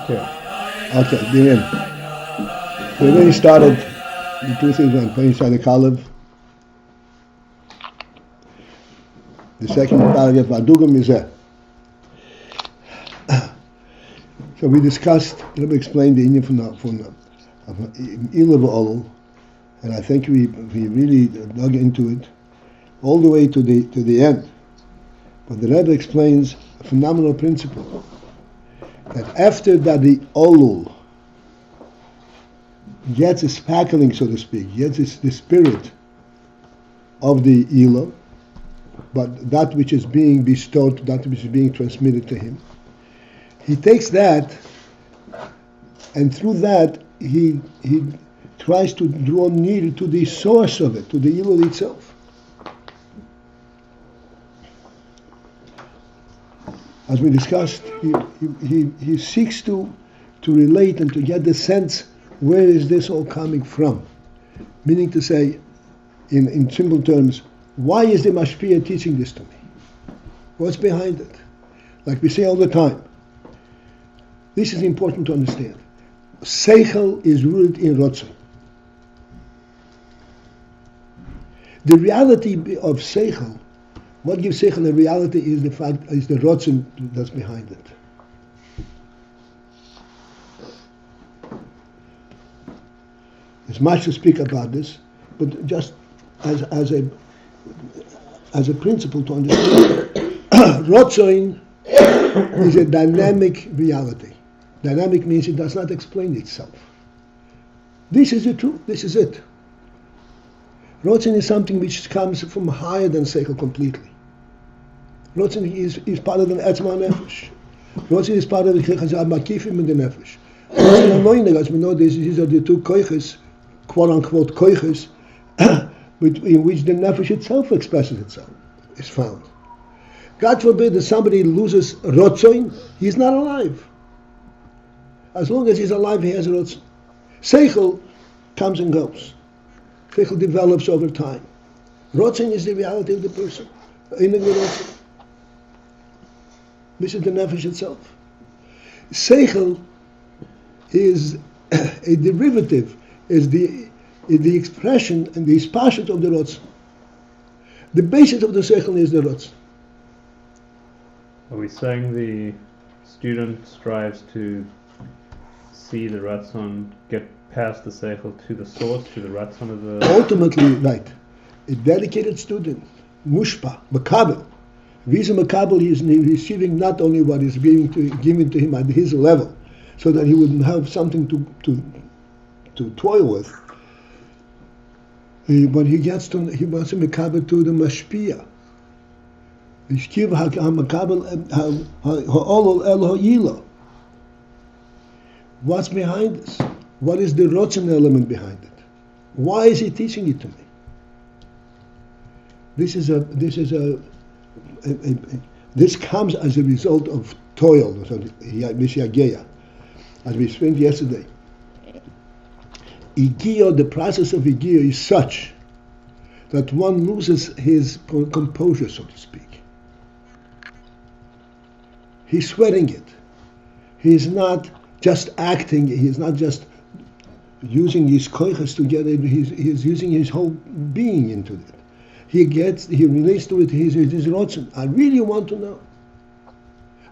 Okay, the end. We already started the two things on playing inside the Kalev. The second paragraph, Vadugam Mizeh. So we discussed, let me explain the Indian from Ilav Olul, and I think we really dug into it all the way to the end. But the Rebbe explains a phenomenal principle that after that the Olul gets its spackling, so to speak, gets the spirit of the Ilav, but that which is being bestowed, that which is being transmitted to him, he takes that, and through that he tries to draw near to the source of it, to the Ilul itself. As we discussed, he seeks to relate and to get the sense, where is this all coming from? Meaning to say, in simple terms, why is the Mashpia teaching this to me? What's behind it? Like we say all the time, this is important to understand. Seichel is rooted in ratzon. The reality of Seichel, what gives Seichel a reality is the ratzon that's behind it. There's much to speak about this, but just as a principle to understand, ratzon is a dynamic reality. Dynamic means it does not explain itself. This is the truth. This is it. Ratzon is something which comes from higher than Seichel completely. Ratzon is part of the Etzma Nefesh. Ratzon is part of the Chechaz HaMakifim in the Nefesh. Ratzon HaMoineg, as we know, these are the two koiches, quote-unquote koiches, in which the Nefesh itself expresses itself, is found. God forbid that somebody loses Ratzon, he's not alive. As long as he's alive, he has ratzon. Seichel comes and goes. Seichel develops over time. Ratzon is the reality of the person. This is the nefesh itself. Seichel is a derivative, is the expression and the ispashut of the ratzon. The basis of the seichel is the ratzon. Are we saying the student strives to see the ratzon, get past the seichel to the source, to the ratzon of the... Ultimately, right. A dedicated student, mushpa, makabel. Visa makabel, he is receiving not only what is being given to him at his level, so that he wouldn't have something to toil with, but he wants to makabel to the mashpia. What's behind this? What is the ratzon element behind it? Why is he teaching it to me? This comes as a result of toil, as we explained yesterday. Igiyah, the process of igiyah is such that one loses his composure, so to speak. He's sweating it. He's not just acting, he's not just using his koiches together, he's using his whole being into it. He relates to it his ratzon. I really want to know.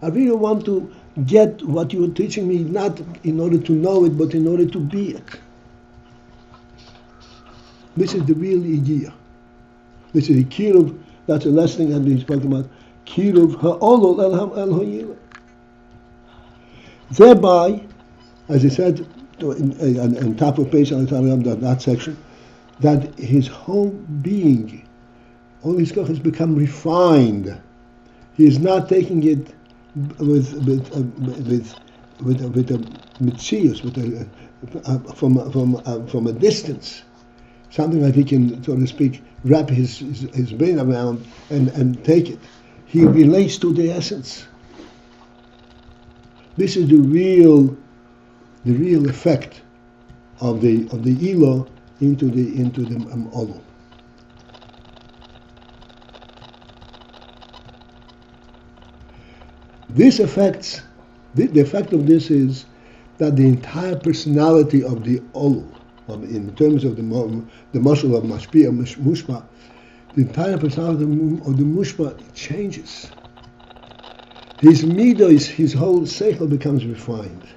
I really want to get what you're teaching me, not in order to know it, but in order to be it. This is the real igiyah. This is the kiruv, that's the last thing that we spoke about. Kiruv ha'olol el ha'yilah. Thereby, as he said on top of page that section, that his whole being, all his koch has become refined. He is not taking it with a mitzius, from a distance, something that he can, so to speak, wrap his brain around and take it. He relates to the essence. This is the real effect of the ilo into the olul. This affects the effect of this is that the entire personality of the Olul, in terms of the muscle of Mashpia, Mushpa, the entire personality of the Mushpa changes. His midos, his whole seichel becomes refined.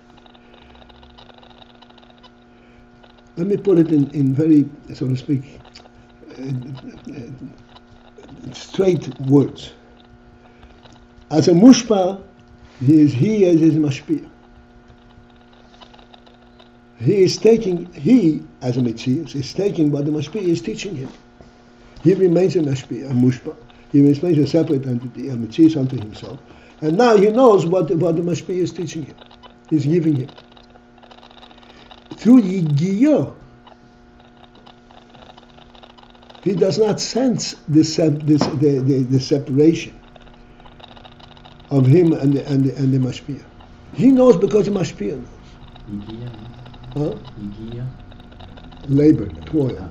Let me put it in very, so to speak, straight words. As a Mushpa, he is Mashpia. He as a Metzius is taking what the Mashpia is teaching him. He remains a Mashpia, a Mushpa. He remains a separate entity, a Metzius unto himself. And now he knows what the Mashpia is teaching him. He's giving him. Through Yigiyah, he does not sense the separation of him and the Mashpia. He knows because the Mashpia knows. Huh? Labor, toil.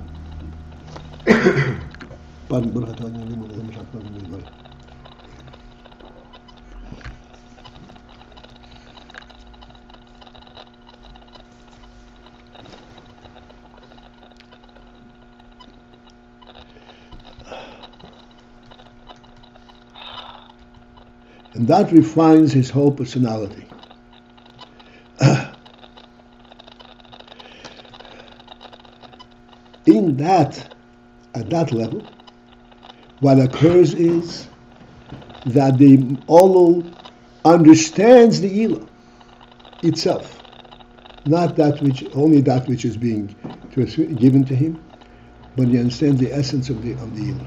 And that refines his whole personality. At that level, what occurs is that the Olul understands the Ilah itself, not only that which is being given to him, but he understands the essence of the Ilah.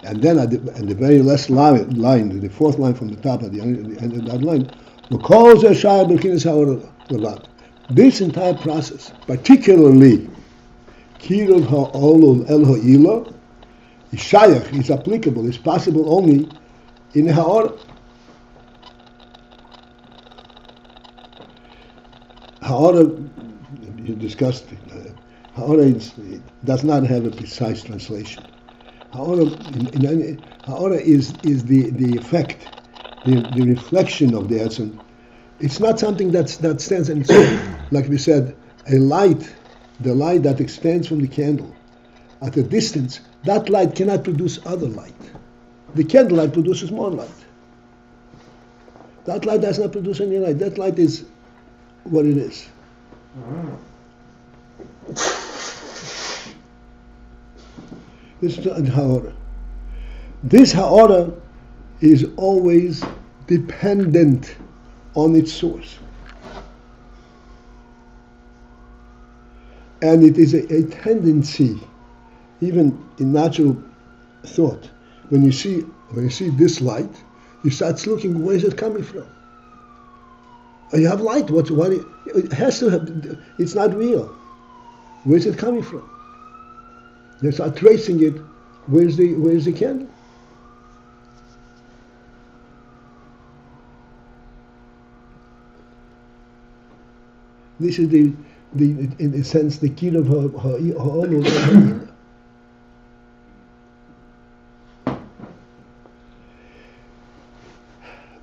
And then at the very last line, the fourth line from the top at the end of that line, this entire process, particularly Kiruv Ha'olul El Ha'ila, is shayach, is applicable, is possible only in the Ha'ora. Ha'ora, you discussed it. Ha'ora does not have a precise translation. Ha'ora is the effect, the reflection of the ratzon. It's not something that stands on its own. Like we said, the light that extends from the candle at a distance, that light cannot produce other light. The candlelight produces more light. That light does not produce any light. That light is what it is. This is the Ha'ora. This Ha'ora is always dependent on its source. And it is a tendency, even in natural thought, when you see this light, you start looking, where is it coming from? You have light, it has to have, it's not real. Where is it coming from? You start tracing it, where's the candle? This is in a sense, the key of Ha'olul.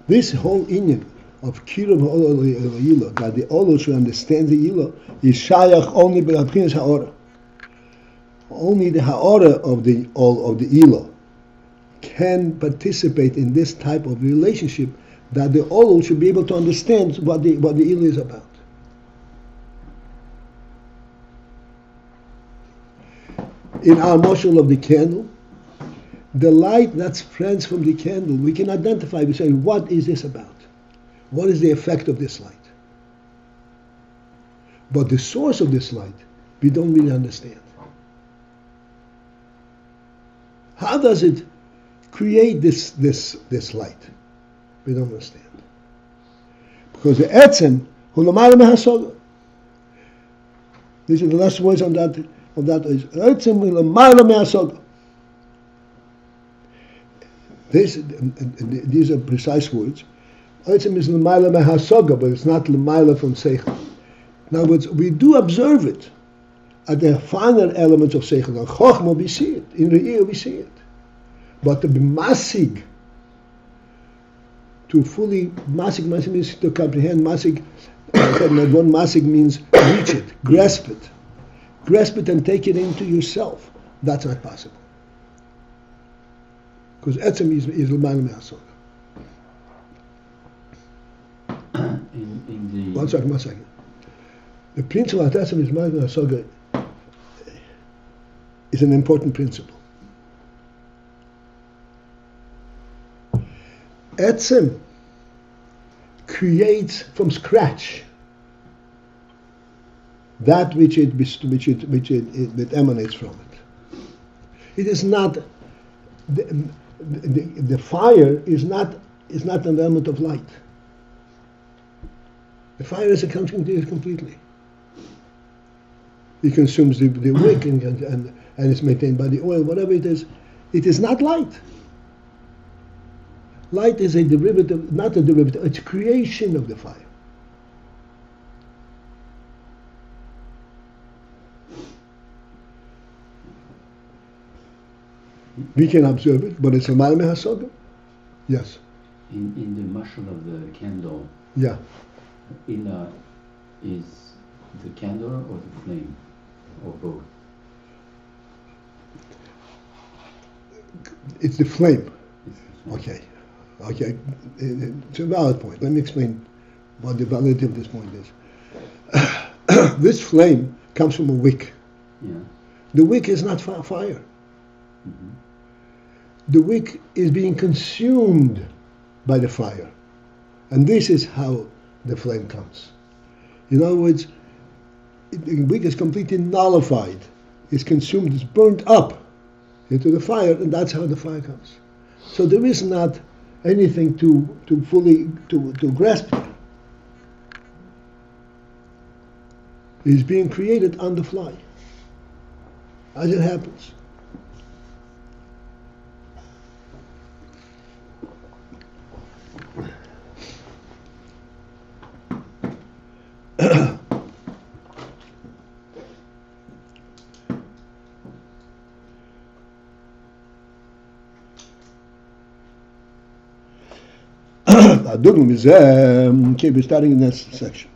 This whole inyan of Kiruv Ha'olul, that the Olul should understand the Ilah, is shayach only by Abchinas Ha'ora. Only the Ha'ora of the Ilah can participate in this type of relationship, that the Olul should be able to understand what the Ilah is about. In our moshel of the candle, the light that spreads from the candle, we can identify, we say, what is this about? What is the effect of this light? But the source of this light, we don't really understand. How does it create this light? We don't understand. Because the etzem, these are the last words on that is etzem l'mayla me'hasoga. These are precise words. Etzem is l'mayla me'hasoga, but it's not l'mayla from seichel. In other words, we do observe it at the finer elements of seichel. In chokhmah we see it, in the ear we see it. But to be masig, to fully, masig means to comprehend, masig, one masig means reach it, grasp it and take it into yourself. That's not possible. Because etzem is l'mayla me'hasoga. In the... One second. The principle of etzem is l'mayla me'hasoga is an important principle. Etzem creates from scratch that which it emanates from it. It is not the fire is not an element of light. The fire is a consumed completely. It consumes the wick and it's maintained by the oil, whatever it is. It is not light. Light is a derivative, not a derivative, it's creation of the fire. We can observe it, but it's a mal mehasoga. Yes. In the mashal of the candle, yeah. Ila is the candle or the flame, or both? It's the flame. Okay. It's a valid point. Let me explain what the validity of this point is. This flame comes from a wick. Yeah. The wick is not fire. Mm-hmm. The wick is being consumed by the fire. And this is how the flame comes. In other words, the wick is completely nullified. It's consumed, it's burnt up into the fire, and that's how the fire comes. So there is not anything to fully grasp it. It's being created on the fly, as it happens. Okay, we're starting in this section.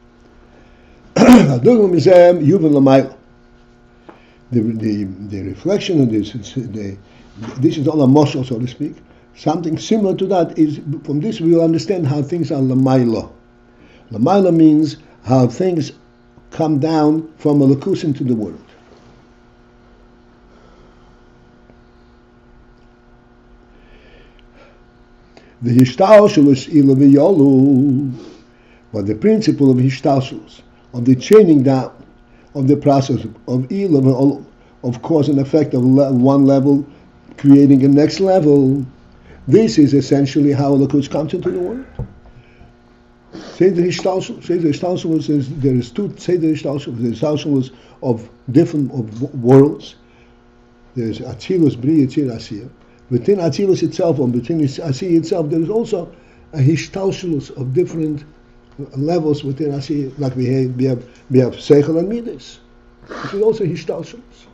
The reflection of this, this is all a moshel, so to speak. Something similar to that is, from this we will understand how things are lamayla. Lamayla means how things come down from a lakus into the world. The hishtalshelus ila v'yolu, but the principle of hishtalshelus, of the chaining down, of the process of ila, of cause and effect of one level, creating a next level. This is essentially how lakus comes into the world. Say the hishtalshelus is, there is two. Say the hishtalshelus of different worlds. There is atzilus, bri, yitzir, asiyah. Within Atzilus itself, or within Asiyah itself, there is also a hishtalshelus of different levels within Asiyah. Like we have Seichel and Midas, which is also hishtalshelus.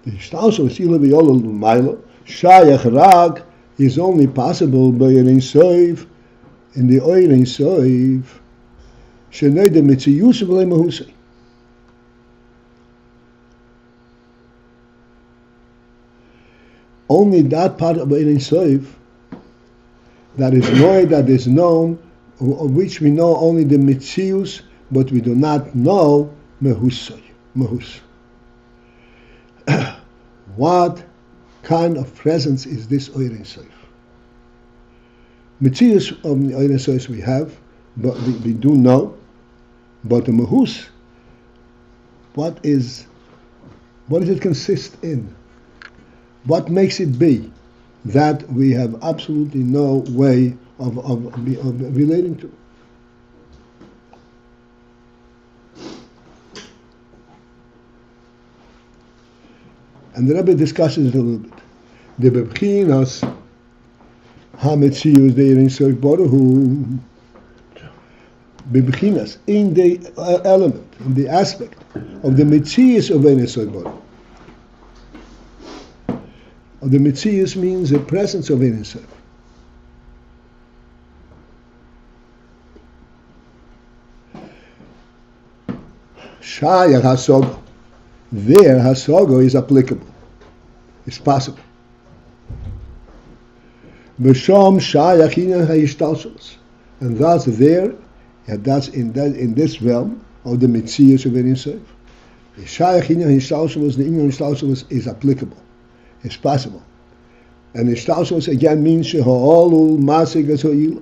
The hishtalshelus ila v'yola l'mayla shayach rag is only possible by an soif in the oil in soif shenei de mitziyus v'lei mahusei. Only that part of Ein Sof that is known, of which we know only the mitzius, but we do not know mehus. What kind of presence is this Ein Sof? Mitzius of the Ein Sof we have, but we do know, but the mehus, what does it consist in? What makes it be that we have absolutely no way of relating to? And the Rebbe discusses it a little bit. The bebchinas hametzius de'erin soif boruhu. Bebchinas, in the element, in the aspect of the metzius of ein soif boruhu. Or the Metzius means the presence of Ein Sof. Shayach Hasogo. There, Hasogo is applicable. It's possible. B'sham Shayach Inyan HaYishtalshelus. And thus there, and that's in this realm of the Metzius of Ein Sof. Shayach Inyan HaYishtalshelus, the Inyan HaYishtalshelus is applicable. It's possible. And Ishtalshelus again means Sheho'olul Masig Haso'ilah.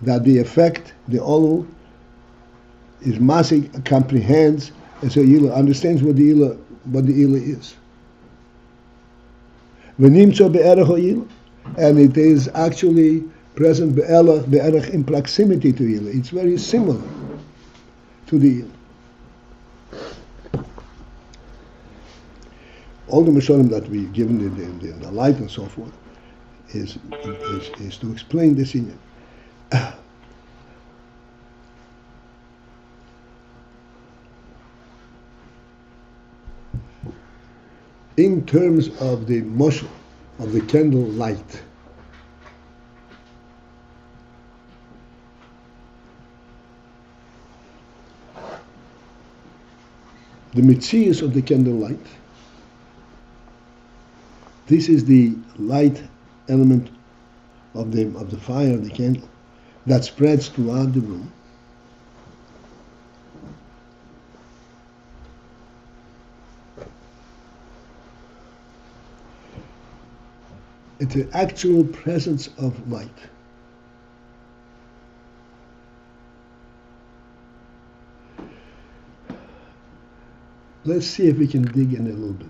That the effect, the Olul, is Masig, comprehends Haso'ilah, understands what the Ilah is. V'nimtzo be'erech ha'Ilah. And it is actually present be'erech in proximity to Ilah. It's very similar to the Ilah. All the Mashonim that we've given in the light and so forth is to explain this inyan. In terms of the motion of the candle light, the Metzius of the candle light, this is the light element of the fire of the candle that spreads throughout the room. It's the actual presence of light. Let's see if we can dig in a little bit.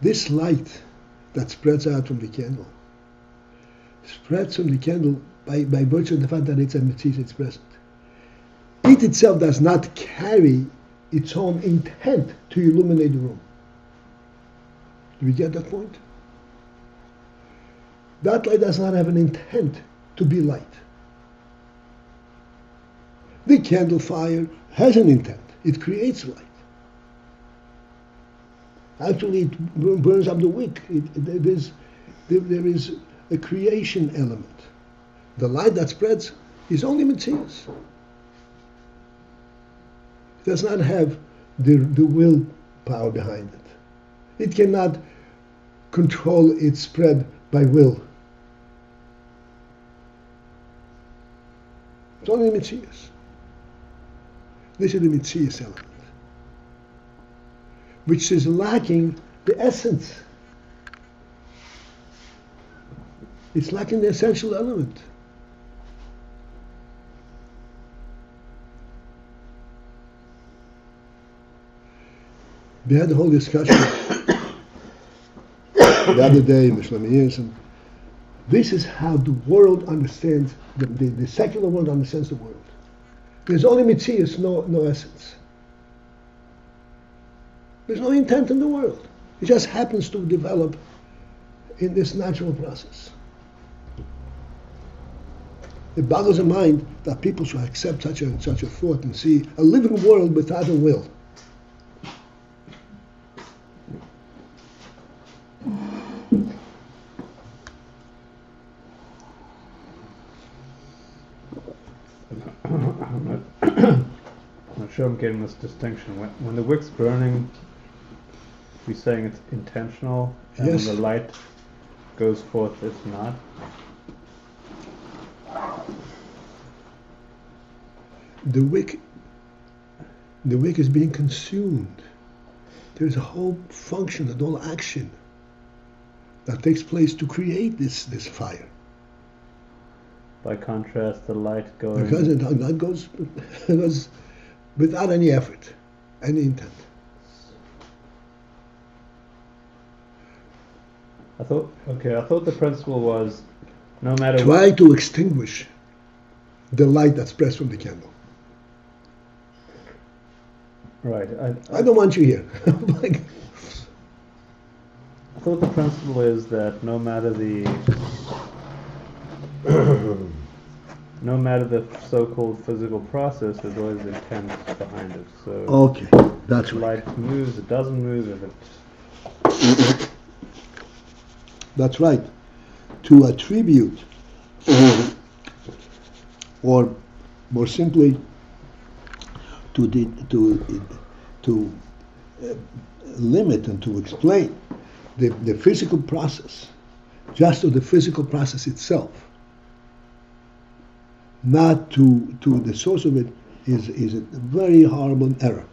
This light that spreads out from the candle spreads from the candle by virtue of the fact that it's a Metzius, it's present. It itself does not carry its own intent to illuminate the room. Do we get that point? That light does not have an intent to be light. The candle fire has an intent. It creates light. Actually, it burns up the wick. There is a creation element. The light that spreads is only Metzius. It does not have the will power behind it. It cannot control its spread by will. It's only Metzius. This is the Metzius element, which is lacking the essence. It's lacking the essential element. We had a whole discussion the other day, Mishlamiyas, and this is how the world understands, the secular world understands the world. There's only Metzius, no essence. There's no intent in the world. It just happens to develop in this natural process. It boggles the mind that people should accept such a thought and see a living world without a will. I'm not sure I'm getting this distinction. When the wick's burning, we're saying it's intentional, and Yes. when the light goes forth, it's not. The wick is being consumed. There's a whole function, a whole action that takes place to create this fire. By contrast, the light going... Because it goes without any effort, any intent. I thought the principle was no matter Try to extinguish the light that spreads from the candle. Right. I don't want you here. I thought the principle is that no matter the so-called physical process, there's always intent behind it. So Okay, that's if right. light moves, it doesn't move. If it That's right. To attribute, or more simply, to limit and to explain the physical process, just to the physical process itself, not to the source of it, is a very horrible error.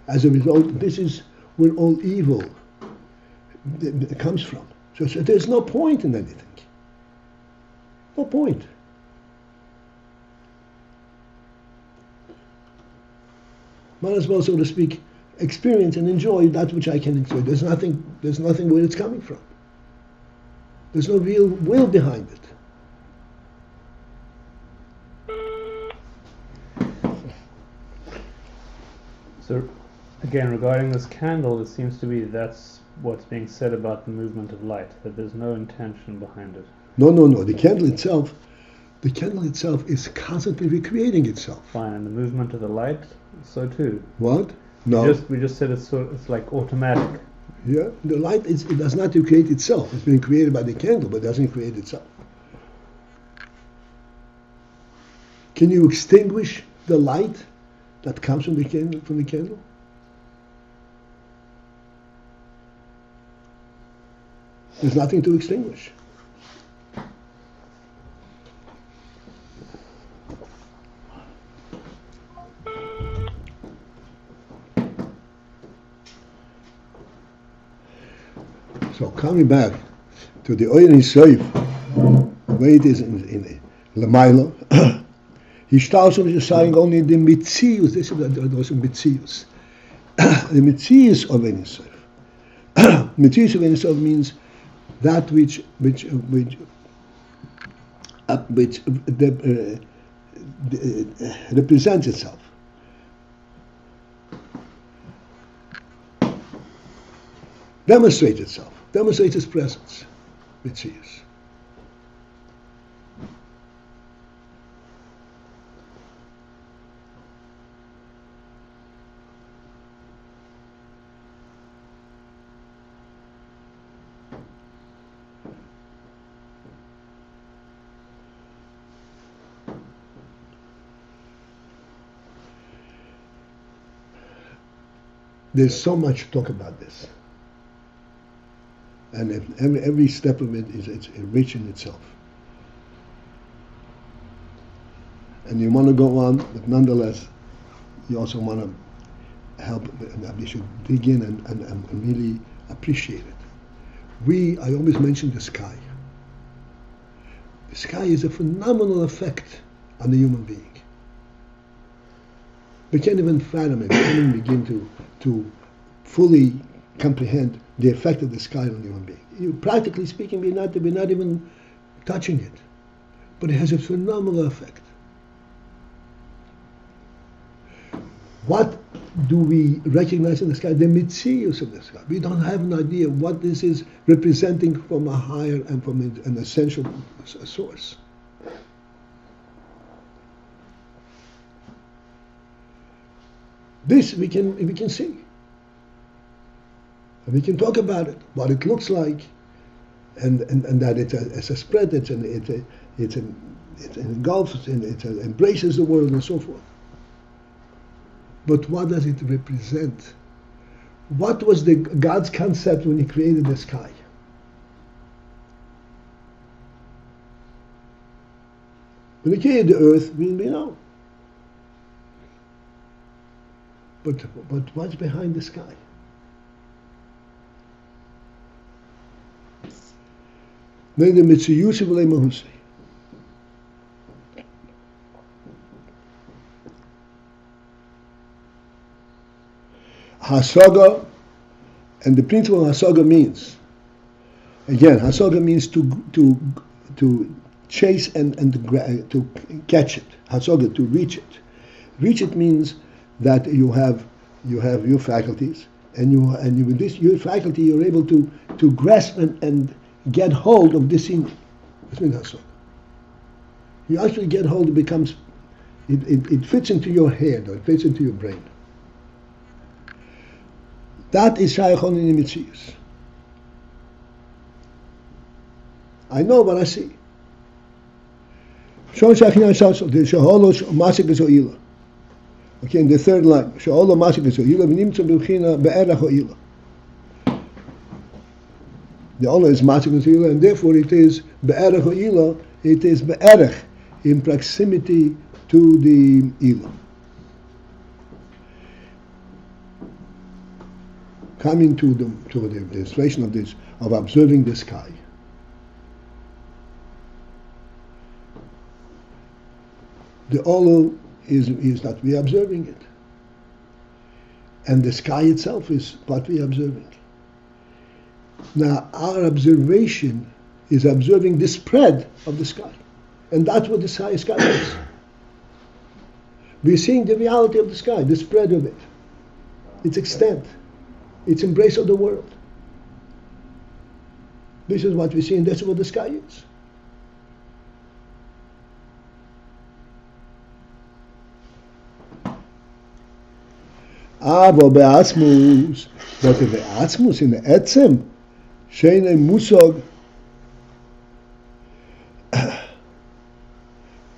As a result, this is where all evil comes from. So there's no point in anything. No point. Might as well, so to speak, experience and enjoy that which I can enjoy. There's nothing where it's coming from. There's no real will behind it. So, again, regarding this candle, it seems to be that's what's being said about the movement of light, that there's no intention behind it. No. The candle itself is constantly recreating itself. Fine, and the movement of the light, so too. What? No. We just said it's like automatic. Yeah, the light it does not create itself. It's been created by the candle, but it doesn't create itself. Can you extinguish the light that comes from the candle? There's nothing to extinguish. So coming back to the AYIN Soif, the way it is in Lamaila, he starts with saying only the mitzius. This is those mitzius. The mitzius of AYIN Soif. Mitzius of AYIN Soif means that which represents itself. Demonstrates itself. Demonstrates its presence. Mitzius. There's so much talk about this, and every step of it it's rich in itself. And you want to go on, but nonetheless, you also want to help, and we should dig in and really appreciate it. I always mention the sky. The sky is a phenomenal effect on the human being. We can't even fathom it. We can't even begin to fully comprehend the effect of the sky on the human being. Practically speaking, we're not even touching it, but it has a phenomenal effect. What do we recognize in the sky? The mitzius of the sky. We don't have an idea what this is representing from a higher and from an essential source. This we can see. And we can talk about it, what it looks like, and that it's a spread, it engulfs, and it embraces the world and so forth. But what does it represent? What was God's concept when He created the sky? When He created the earth, we know. But what's behind the sky? Then the mitzvah v'lei mahusei. Hasaga, and the principle of Hasaga means, again, Hasaga means to chase and to catch it. Hasaga, to reach it. Reach it means that you have your faculties, and with this your faculty you're able to grasp and get hold of this in. That's Hasaga. You actually get hold. It becomes It fits into your head, or it fits into your brain. That is shayachon in the mitzias. I know what I see. Okay, in the third line, the Ola is masik v'so'ila, and therefore it is be'erech ha'ila, it is be'erech, in proximity to the ila. Coming to the illustration of this, of observing the sky. The Ola is that we are observing it. And the sky itself is what we are observing. Now, our observation is observing the spread of the sky. And that's what the sky is. We're seeing the reality of the sky, the spread of it, its extent, its embrace of the world. This is what we see, and that's what the sky is. But in the Atzmus, in the Etzem, Sheine Musog,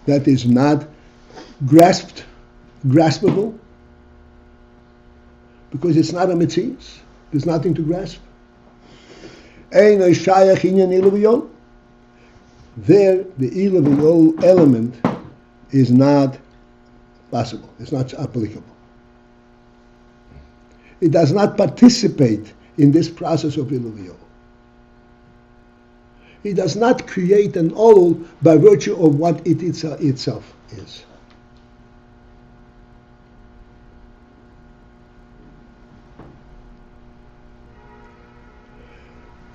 that is not graspable, because it's not a mitzias. There's nothing to grasp. There, the ilaviyol element is not possible. It's not applicable. It does not participate in this process of ilaviyol. It does not create an ol by virtue of what it itself is.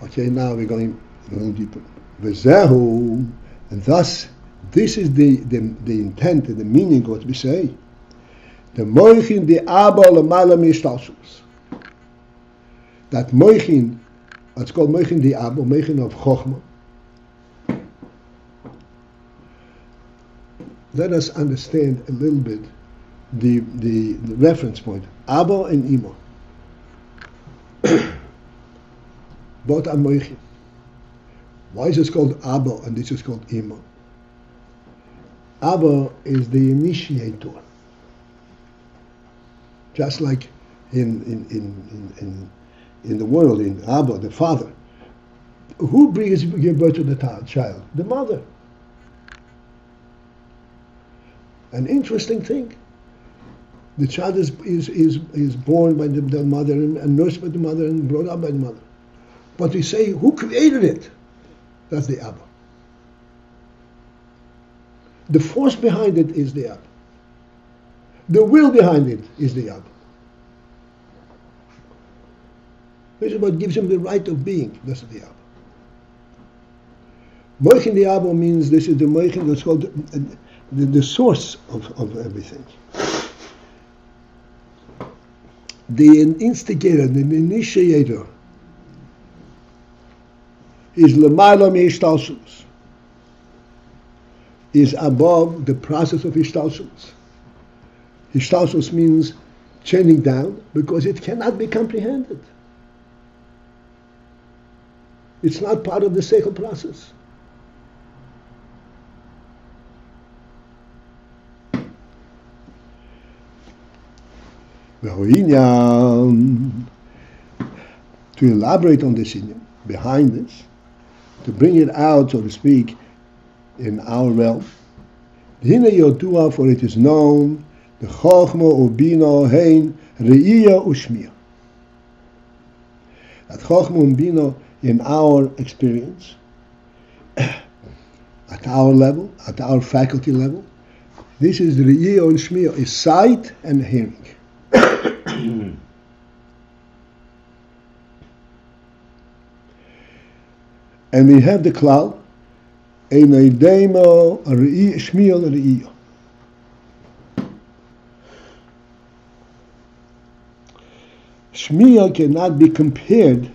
Okay, now we're going a little deeper. V'zehu, and thus this is the intent, the meaning of what we say. The moichin the abba l'mayla mishtalshus. That moichin, it's called moichin the abba, moichin of chokhmah. Let us understand a little bit the reference point. Abba and Ima. Both are moichin. Why is this called Abba and this is called Ima? Abba is the initiator. Just like in the world, in Abba, the father. Who gives birth to the child? The mother. An interesting thing. The child is born by the mother and nursed by the mother and brought up by the mother. But we say, who created it? That's the Abba. The force behind it is the Abba. The will behind it is the Abba. This is what gives him the right of being. That's the Abba. Moichin the Abba means this is the Moichin that's called the source of everything. The instigator, the initiator, is l'mayla me'ishtalshus, is above the process of ishtalshus. Ishtalshus means chaining down because it cannot be comprehended. It's not part of the seichel process. To elaborate on this inyan, behind this, to bring it out, so to speak, in our realm. Hine Yodua, for it is known, the Chochma Ubino Hein Re'iyah Ushmiya. That Chochma Ubino in our experience, at our level, at our faculty level, this is Re'iyah Ushmiya, is sight and hearing. And we have the klal, Einaydemo Shmiya Re'iyah. Shmiya cannot be compared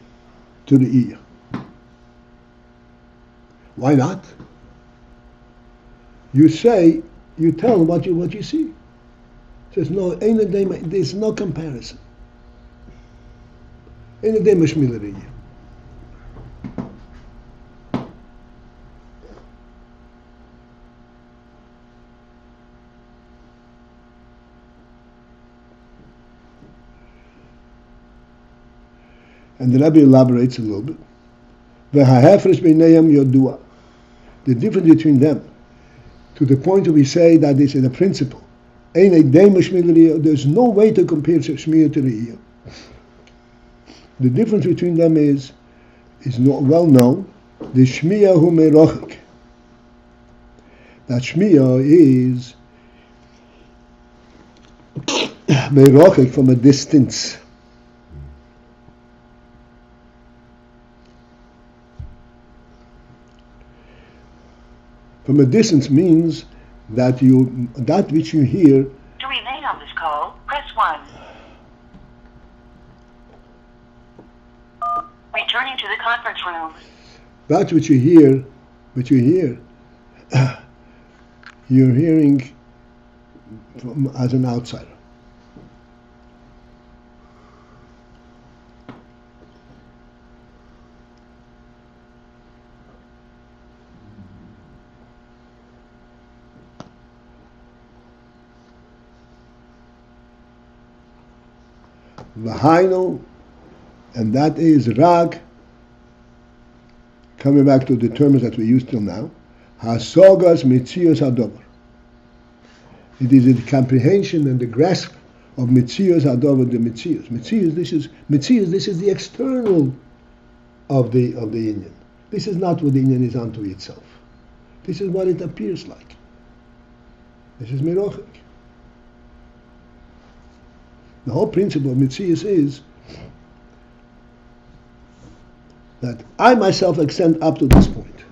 to Re'iyah. Why not? You say you tell what you see. There's no comparison. Ein adei mashmil riyah. And the Rebbe elaborates a little bit. V'ha'hefresh beinayim yodua. The difference between them, to the point where we say that this is a principle. Ein adei mashmil riyah. There's no way to compare shmiyah to riyah. The difference between them is not well known. The shmiyah hu merochik. That shmiyah is merochik, from a distance. From a distance means that which you hear. To remain on this call, press 1. Returning to the conference room. That which you hear, you're hearing as an outsider. V'hainu, and that is rag, coming back to the terms that we use till now, hasogas mitzios hadover. It is the comprehension and the grasp of mitzios hadover, the mitzios. This is the external of the inyan. This is not what the inyan is unto itself. This is what it appears like. This is merochik. The whole principle of Mitzias is that I myself extend up to this point.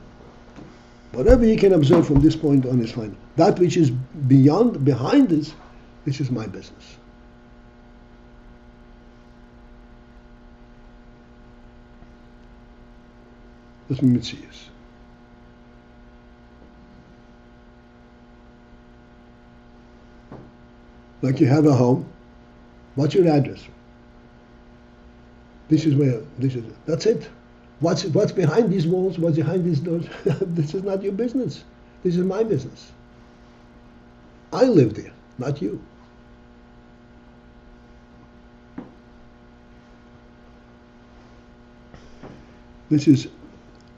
Whatever you can observe from this point on is fine. That which is behind this is my business. That's Mitzias. Like you have a home. What's your address? That's it. What's behind these walls? What's behind these doors? This is not your business. This is my business. I live there, not you. This is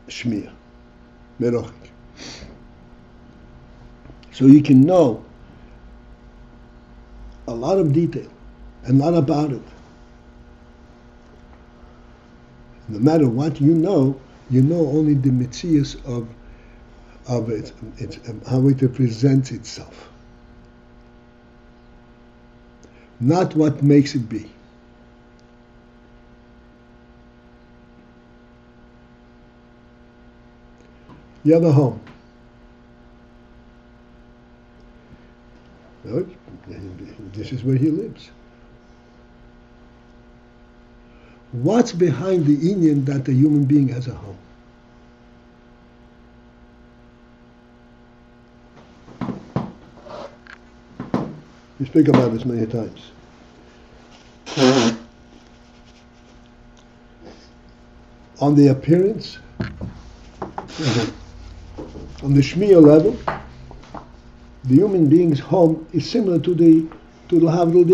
Shmiya, Merochik. So you can know a lot of detail and a lot about it. No matter what you know only the mitzias of it, how it represents itself. Not what makes it be. You have a home. This is where he lives. What's behind the inyan that a human being has a home? We speak about this many times. On the appearance, on the Shmiya level, the human being's home is similar to the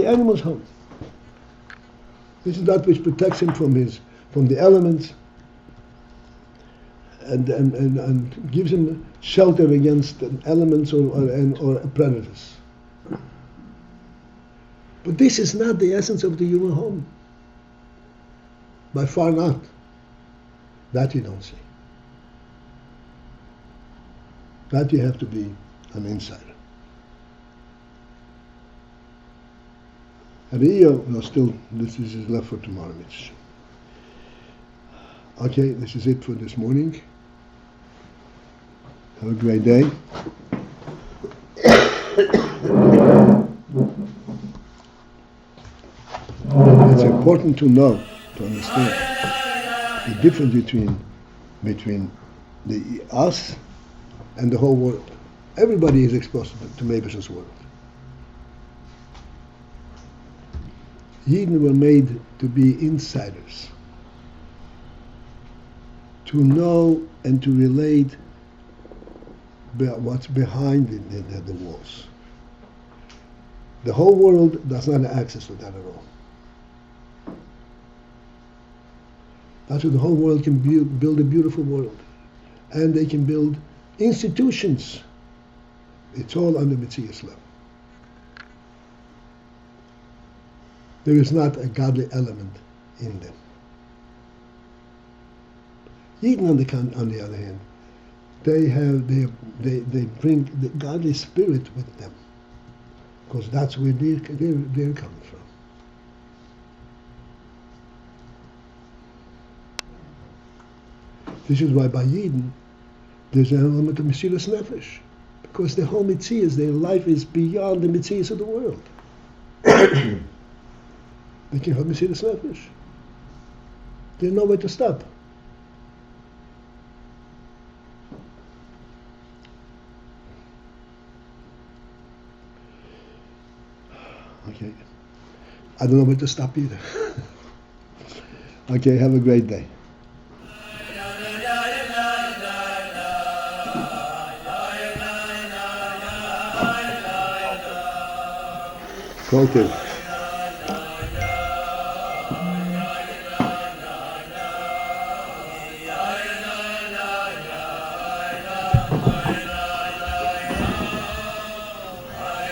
animal's home. This is that which protects him from the elements and gives him shelter against elements or predators. But this is not the essence of the human home. By far not. That you don't see. That you have to be an insider. And still, this is left for tomorrow, Mitch. Okay, this is it for this morning. Have a great day. It's important to know, to understand the difference between the us and the whole world, Everybody is exposed to Mevish's world. Yidden were made to be insiders, to know and to relate what's behind the walls. The whole world does not have access to that at all. That's why the whole world can build a beautiful world. And they can build institutions. It's all on the Metzias level. There is not a godly element in them. Yidden, on the other hand, they bring the godly spirit with them, because that's where they're coming from. This is why by Yidden there's an element of Mesiras Nefesh, because their whole Metzias, their life is beyond the Metzias of the world. They can have Mesiras Nefesh. They know where to stop. Okay. I don't know where to stop either. Okay, have a great day. PALTIEL.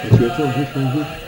What's your turn? Which one?